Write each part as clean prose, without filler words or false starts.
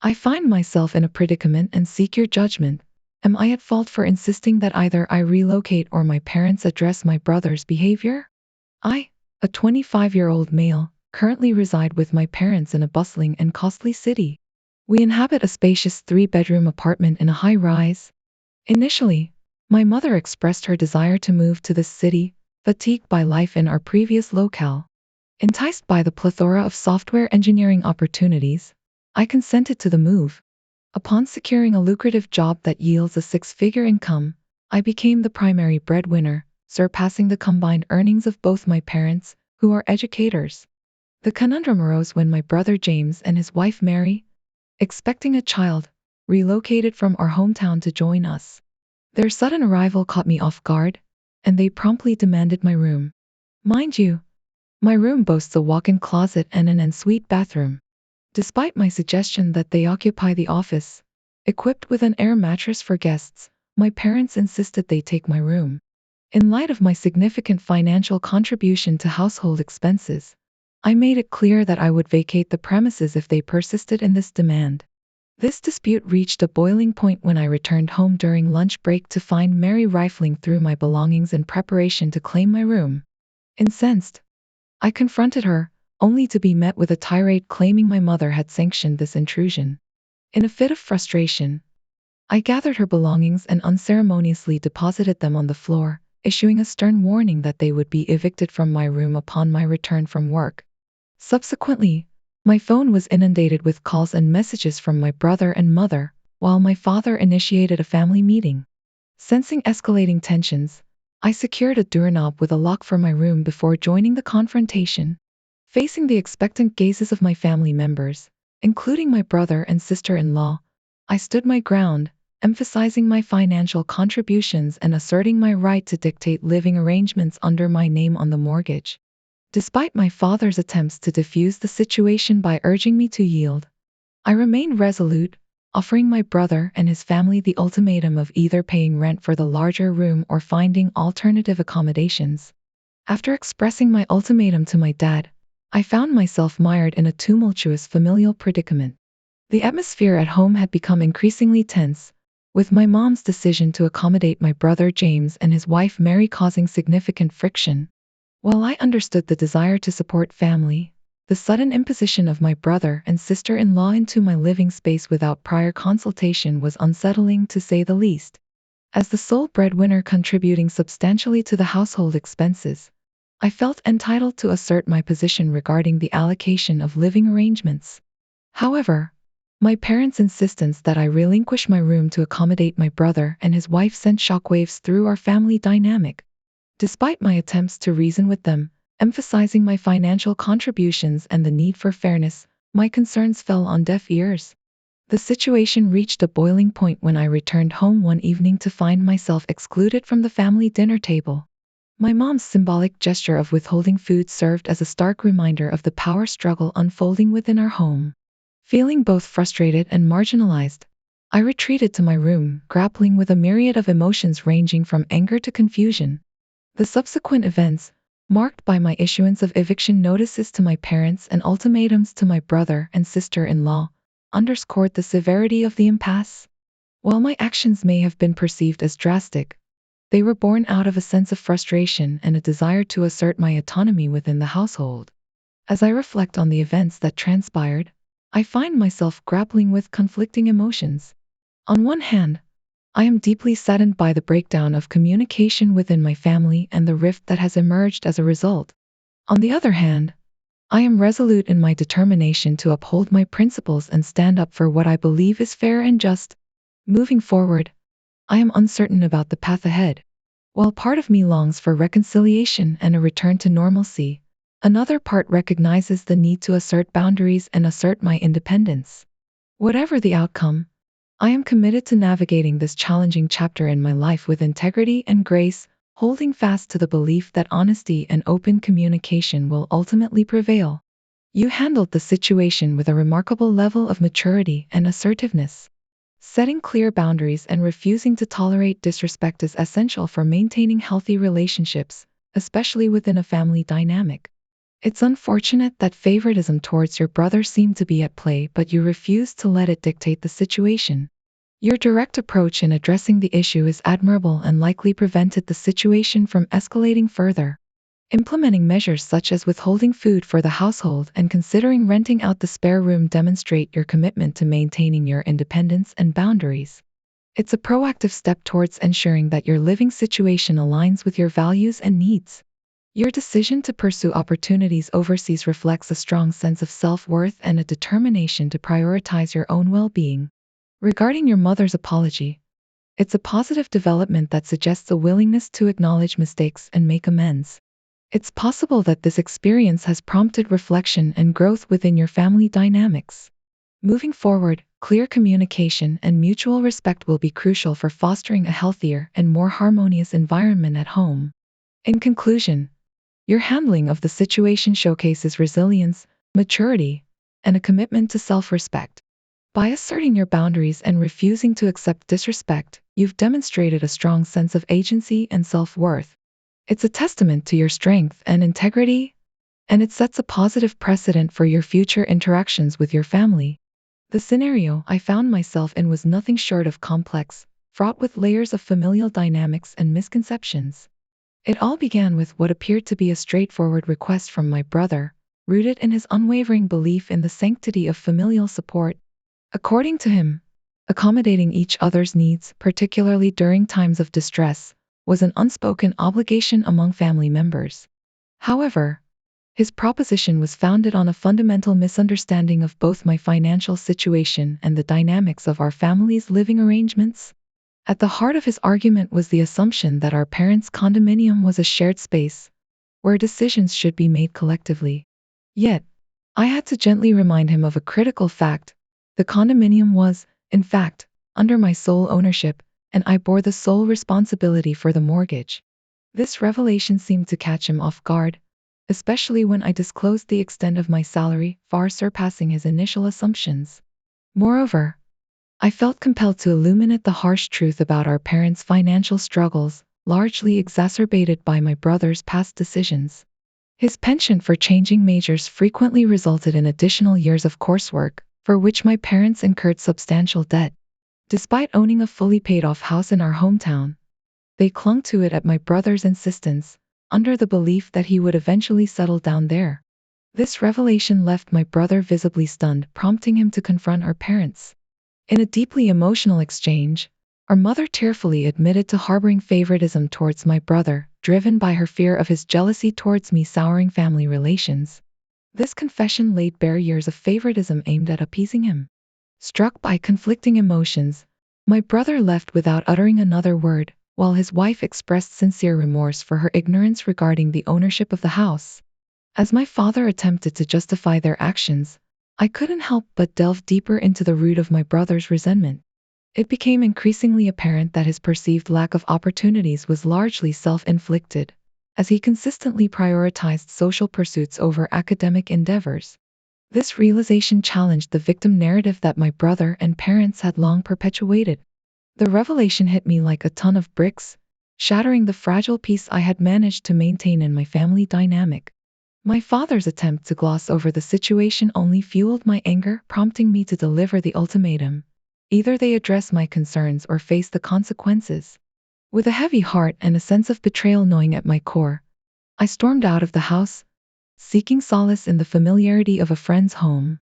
I find myself in a predicament and seek your judgment. Am I at fault for insisting that either I relocate or my parents address my brother's behavior? I, a 25-year-old male, currently reside with my parents in a bustling and costly city. We inhabit a spacious three-bedroom apartment in a high-rise. Initially, my mother expressed her desire to move to this city, fatigued by life in our previous locale. Enticed by the plethora of software engineering opportunities, I consented to the move. Upon securing a lucrative job that yields a six-figure income, I became the primary breadwinner, surpassing the combined earnings of both my parents, who are educators. The conundrum arose when my brother James and his wife Mary, expecting a child, relocated from our hometown to join us. Their sudden arrival caught me off guard, and they promptly demanded my room. Mind you, my room boasts a walk-in closet and an ensuite bathroom. Despite my suggestion that they occupy the office, equipped with an air mattress for guests, my parents insisted they take my room. In light of my significant financial contribution to household expenses, I made it clear that I would vacate the premises if they persisted in this demand. This dispute reached a boiling point when I returned home during lunch break to find Mary rifling through my belongings in preparation to claim my room. Incensed, I confronted her, only to be met with a tirade claiming my mother had sanctioned this intrusion. In a fit of frustration, I gathered her belongings and unceremoniously deposited them on the floor, issuing a stern warning that they would be evicted from my room upon my return from work. Subsequently, my phone was inundated with calls and messages from my brother and mother, while my father initiated a family meeting. Sensing escalating tensions, I secured a doorknob with a lock for my room before joining the confrontation. Facing the expectant gazes of my family members, including my brother and sister-in-law, I stood my ground, emphasizing my financial contributions and asserting my right to dictate living arrangements under my name on the mortgage. Despite my father's attempts to defuse the situation by urging me to yield, I remained resolute, offering my brother and his family the ultimatum of either paying rent for the larger room or finding alternative accommodations. After expressing my ultimatum to my dad, I found myself mired in a tumultuous familial predicament. The atmosphere at home had become increasingly tense, with my mom's decision to accommodate my brother James and his wife Mary causing significant friction. While I understood the desire to support family, the sudden imposition of my brother and sister-in-law into my living space without prior consultation was unsettling to say the least. As the sole breadwinner contributing substantially to the household expenses, I felt entitled to assert my position regarding the allocation of living arrangements. However, my parents' insistence that I relinquish my room to accommodate my brother and his wife sent shockwaves through our family dynamic. Despite my attempts to reason with them, emphasizing my financial contributions and the need for fairness, my concerns fell on deaf ears. The situation reached a boiling point when I returned home one evening to find myself excluded from the family dinner table. My mom's symbolic gesture of withholding food served as a stark reminder of the power struggle unfolding within our home. Feeling both frustrated and marginalized, I retreated to my room, grappling with a myriad of emotions ranging from anger to confusion. The subsequent events, marked by my issuance of eviction notices to my parents and ultimatums to my brother and sister-in-law, underscored the severity of the impasse. While my actions may have been perceived as drastic, they were born out of a sense of frustration and a desire to assert my autonomy within the household. As I reflect on the events that transpired, I find myself grappling with conflicting emotions. On one hand, I am deeply saddened by the breakdown of communication within my family and the rift that has emerged as a result. On the other hand, I am resolute in my determination to uphold my principles and stand up for what I believe is fair and just. Moving forward, I am uncertain about the path ahead. While part of me longs for reconciliation and a return to normalcy, another part recognizes the need to assert boundaries and assert my independence. Whatever the outcome, I am committed to navigating this challenging chapter in my life with integrity and grace, holding fast to the belief that honesty and open communication will ultimately prevail. You handled the situation with a remarkable level of maturity and assertiveness. Setting clear boundaries and refusing to tolerate disrespect is essential for maintaining healthy relationships, especially within a family dynamic. It's unfortunate that favoritism towards your brother seemed to be at play, but you refused to let it dictate the situation. Your direct approach in addressing the issue is admirable and likely prevented the situation from escalating further. Implementing measures such as withholding food for the household and considering renting out the spare room demonstrate your commitment to maintaining your independence and boundaries. It's a proactive step towards ensuring that your living situation aligns with your values and needs. Your decision to pursue opportunities overseas reflects a strong sense of self-worth and a determination to prioritize your own well-being. Regarding your mother's apology, it's a positive development that suggests a willingness to acknowledge mistakes and make amends. It's possible that this experience has prompted reflection and growth within your family dynamics. Moving forward, clear communication and mutual respect will be crucial for fostering a healthier and more harmonious environment at home. In conclusion, your handling of the situation showcases resilience, maturity, and a commitment to self-respect. By asserting your boundaries and refusing to accept disrespect, you've demonstrated a strong sense of agency and self-worth. It's a testament to your strength and integrity, and it sets a positive precedent for your future interactions with your family. The scenario I found myself in was nothing short of complex, fraught with layers of familial dynamics and misconceptions. It all began with what appeared to be a straightforward request from my brother, rooted in his unwavering belief in the sanctity of familial support. According to him, accommodating each other's needs, particularly during times of distress, was an unspoken obligation among family members. However, his proposition was founded on a fundamental misunderstanding of both my financial situation and the dynamics of our family's living arrangements. At the heart of his argument was the assumption that our parents' condominium was a shared space, where decisions should be made collectively. Yet, I had to gently remind him of a critical fact. The condominium was, in fact, under my sole ownership, and I bore the sole responsibility for the mortgage. This revelation seemed to catch him off guard, especially when I disclosed the extent of my salary, far surpassing his initial assumptions. Moreover, I felt compelled to illuminate the harsh truth about our parents' financial struggles, largely exacerbated by my brother's past decisions. His penchant for changing majors frequently resulted in additional years of coursework, for which my parents incurred substantial debt. Despite owning a fully paid-off house in our hometown, they clung to it at my brother's insistence, under the belief that he would eventually settle down there. This revelation left my brother visibly stunned, prompting him to confront our parents. In a deeply emotional exchange, our mother tearfully admitted to harboring favoritism towards my brother, driven by her fear of his jealousy towards me souring family relations. This confession laid bare years of favoritism aimed at appeasing him. Struck by conflicting emotions, my brother left without uttering another word, while his wife expressed sincere remorse for her ignorance regarding the ownership of the house. As my father attempted to justify their actions, I couldn't help but delve deeper into the root of my brother's resentment. It became increasingly apparent that his perceived lack of opportunities was largely self-inflicted, as he consistently prioritized social pursuits over academic endeavors. This realization challenged the victim narrative that my brother and parents had long perpetuated. The revelation hit me like a ton of bricks, shattering the fragile peace I had managed to maintain in my family dynamic. My father's attempt to gloss over the situation only fueled my anger, prompting me to deliver the ultimatum. Either they address my concerns or face the consequences. With a heavy heart and a sense of betrayal gnawing at my core, I stormed out of the house, seeking solace in the familiarity of a friend's home.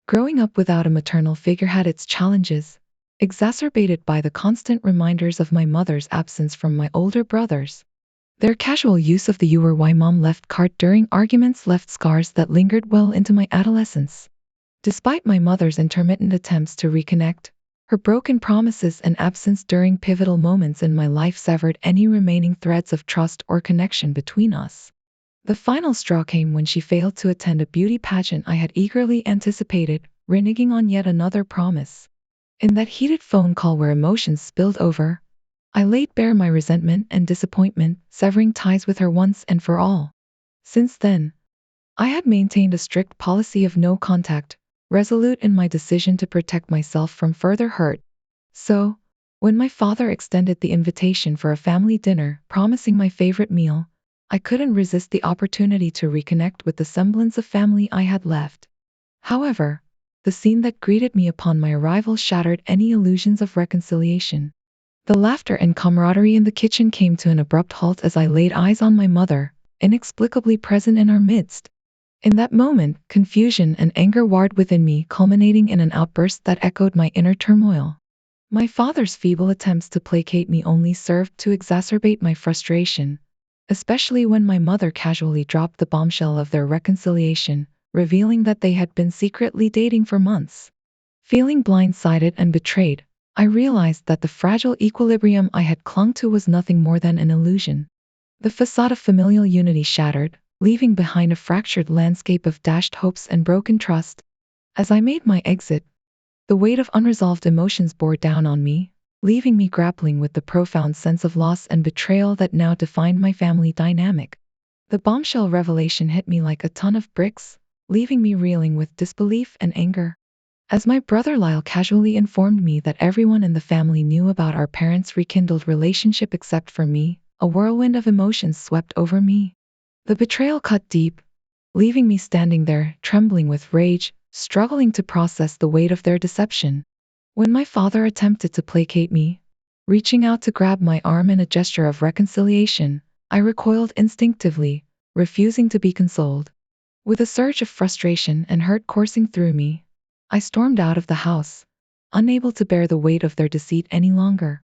Growing up without a maternal figure had its challenges, exacerbated by the constant reminders of my mother's absence from my older brothers. Their casual use of the "you were why mom left" card during arguments left scars that lingered well into my adolescence. Despite my mother's intermittent attempts to reconnect, her broken promises and absence during pivotal moments in my life severed any remaining threads of trust or connection between us. The final straw came when she failed to attend a beauty pageant I had eagerly anticipated, reneging on yet another promise. In that heated phone call where emotions spilled over, I laid bare my resentment and disappointment, severing ties with her once and for all. Since then, I had maintained a strict policy of no contact, resolute in my decision to protect myself from further hurt. So, when my father extended the invitation for a family dinner, promising my favorite meal, I couldn't resist the opportunity to reconnect with the semblance of family I had left. However, the scene that greeted me upon my arrival shattered any illusions of reconciliation. The laughter and camaraderie in the kitchen came to an abrupt halt as I laid eyes on my mother, inexplicably present in our midst. In that moment, confusion and anger warred within me, culminating in an outburst that echoed my inner turmoil. My father's feeble attempts to placate me only served to exacerbate my frustration, especially when my mother casually dropped the bombshell of their reconciliation, revealing that they had been secretly dating for months. Feeling blindsided and betrayed, I realized that the fragile equilibrium I had clung to was nothing more than an illusion. The facade of familial unity shattered, leaving behind a fractured landscape of dashed hopes and broken trust. As I made my exit, the weight of unresolved emotions bore down on me, leaving me grappling with the profound sense of loss and betrayal that now defined my family dynamic. The bombshell revelation hit me like a ton of bricks, leaving me reeling with disbelief and anger. As my brother Lyle casually informed me that everyone in the family knew about our parents' rekindled relationship except for me, a whirlwind of emotions swept over me. The betrayal cut deep, leaving me standing there, trembling with rage, struggling to process the weight of their deception. When my father attempted to placate me, reaching out to grab my arm in a gesture of reconciliation, I recoiled instinctively, refusing to be consoled. With a surge of frustration and hurt coursing through me, I stormed out of the house, unable to bear the weight of their deceit any longer.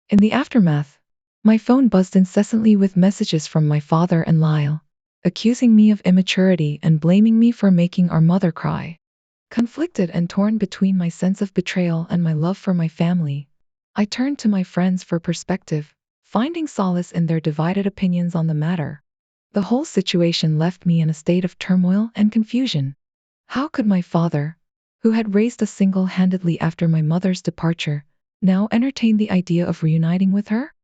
In the aftermath, my phone buzzed incessantly with messages from my father and Lyle, accusing me of immaturity and blaming me for making our mother cry. Conflicted and torn between my sense of betrayal and my love for my family, I turned to my friends for perspective, finding solace in their divided opinions on the matter. The whole situation left me in a state of turmoil and confusion. How could my father, who had raised us single-handedly after my mother's departure, now entertain the idea of reuniting with her?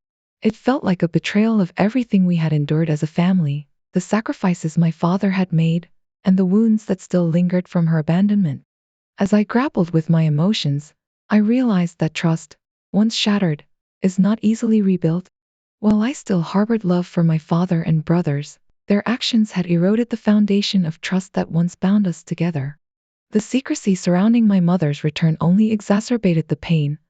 It felt like a betrayal of everything we had endured as a family, the sacrifices my father had made, and the wounds that still lingered from her abandonment. As I grappled with my emotions, I realized that trust, once shattered, is not easily rebuilt. While I still harbored love for my father and brothers, their actions had eroded the foundation of trust that once bound us together. The secrecy surrounding my mother's return only exacerbated the pain,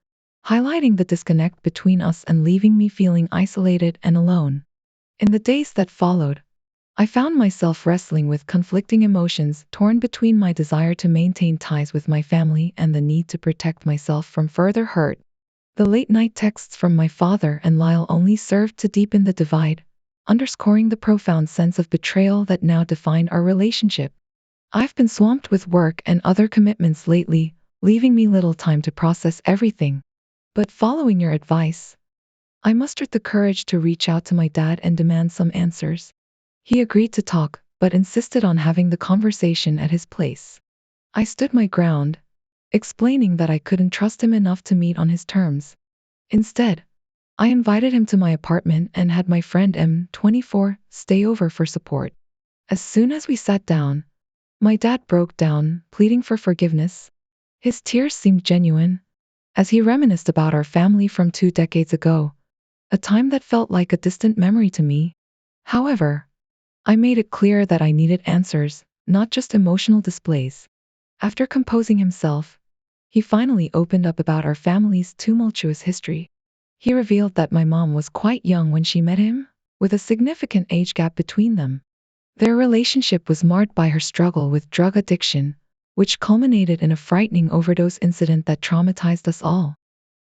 highlighting the disconnect between us and leaving me feeling isolated and alone. In the days that followed, I found myself wrestling with conflicting emotions, torn between my desire to maintain ties with my family and the need to protect myself from further hurt. The late-night texts from my father and Lyle only served to deepen the divide, underscoring the profound sense of betrayal that now defined our relationship. I've been swamped with work and other commitments lately, leaving me little time to process everything. But following your advice, I mustered the courage to reach out to my dad and demand some answers. He agreed to talk, but insisted on having the conversation at his place. I stood my ground, explaining that I couldn't trust him enough to meet on his terms. Instead, I invited him to my apartment and had my friend M, 24, stay over for support. As soon as we sat down, my dad broke down, pleading for forgiveness. His tears seemed genuine, as he reminisced about our family from 2 decades ago, a time that felt like a distant memory to me. However, I made it clear that I needed answers, not just emotional displays. After composing himself, he finally opened up about our family's tumultuous history. He revealed that my mom was quite young when she met him, with a significant age gap between them. Their relationship was marred by her struggle with drug addiction, which culminated in a frightening overdose incident that traumatized us all.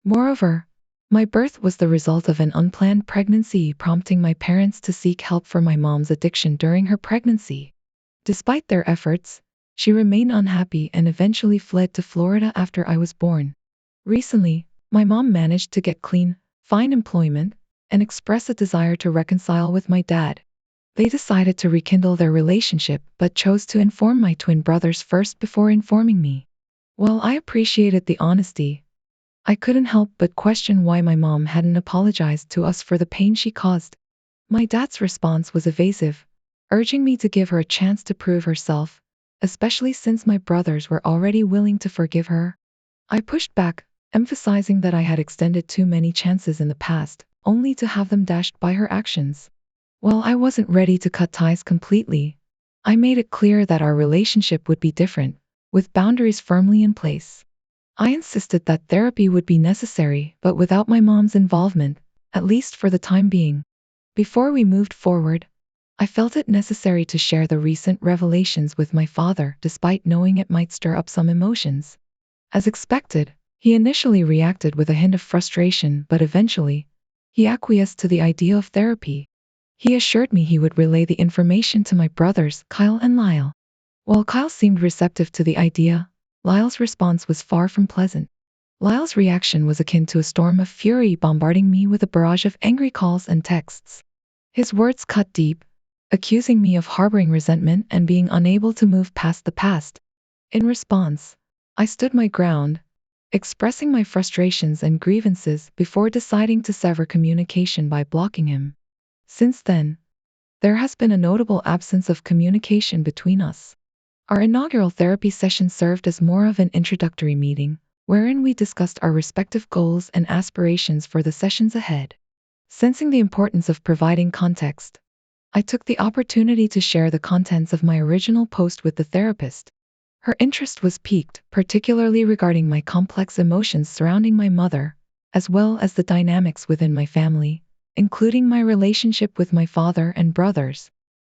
Moreover, my birth was the result of an unplanned pregnancy, prompting my parents to seek help for my mom's addiction during her pregnancy. Despite their efforts, she remained unhappy and eventually fled to Florida after I was born. Recently, my mom managed to get clean, find employment, and express a desire to reconcile with my dad. They decided to rekindle their relationship but chose to inform my twin brothers first before informing me. While I appreciated the honesty, I couldn't help but question why my mom hadn't apologized to us for the pain she caused. My dad's response was evasive, urging me to give her a chance to prove herself, especially since my brothers were already willing to forgive her. I pushed back, emphasizing that I had extended too many chances in the past, only to have them dashed by her actions. While I wasn't ready to cut ties completely, I made it clear that our relationship would be different, with boundaries firmly in place. I insisted that therapy would be necessary, but without my mom's involvement, at least for the time being. Before we moved forward, I felt it necessary to share the recent revelations with my father, despite knowing it might stir up some emotions. As expected, he initially reacted with a hint of frustration, but eventually, he acquiesced to the idea of therapy. He assured me he would relay the information to my brothers, Kyle and Lyle. While Kyle seemed receptive to the idea, Lyle's response was far from pleasant. Lyle's reaction was akin to a storm of fury bombarding me with a barrage of angry calls and texts. His words cut deep, accusing me of harboring resentment and being unable to move past the past. In response, I stood my ground, expressing my frustrations and grievances before deciding to sever communication by blocking him. Since then, there has been a notable absence of communication between us. Our inaugural therapy session served as more of an introductory meeting, wherein we discussed our respective goals and aspirations for the sessions ahead. Sensing the importance of providing context, I took the opportunity to share the contents of my original post with the therapist. Her interest was piqued, particularly regarding my complex emotions surrounding my mother, as well as the dynamics within my family, including my relationship with my father and brothers.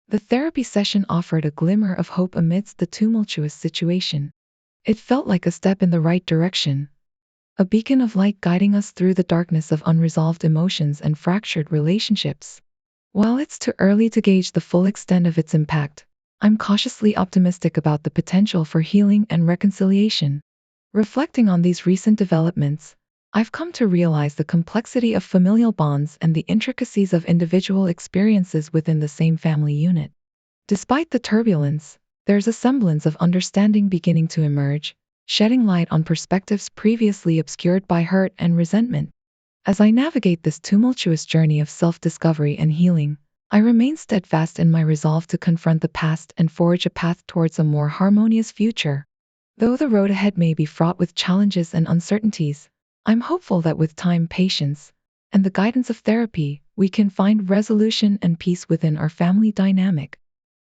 The therapy session offered a glimmer of hope amidst the tumultuous situation. It felt like a step in the right direction, a beacon of light guiding us through the darkness of unresolved emotions and fractured relationships. While it's too early to gauge the full extent of its impact, I'm cautiously optimistic about the potential for healing and reconciliation. Reflecting on these recent developments, I've come to realize the complexity of familial bonds and the intricacies of individual experiences within the same family unit. Despite the turbulence, there's a semblance of understanding beginning to emerge, shedding light on perspectives previously obscured by hurt and resentment. As I navigate this tumultuous journey of self-discovery and healing, I remain steadfast in my resolve to confront the past and forge a path towards a more harmonious future. Though the road ahead may be fraught with challenges and uncertainties, I'm hopeful that with time, patience, and the guidance of therapy, we can find resolution and peace within our family dynamic.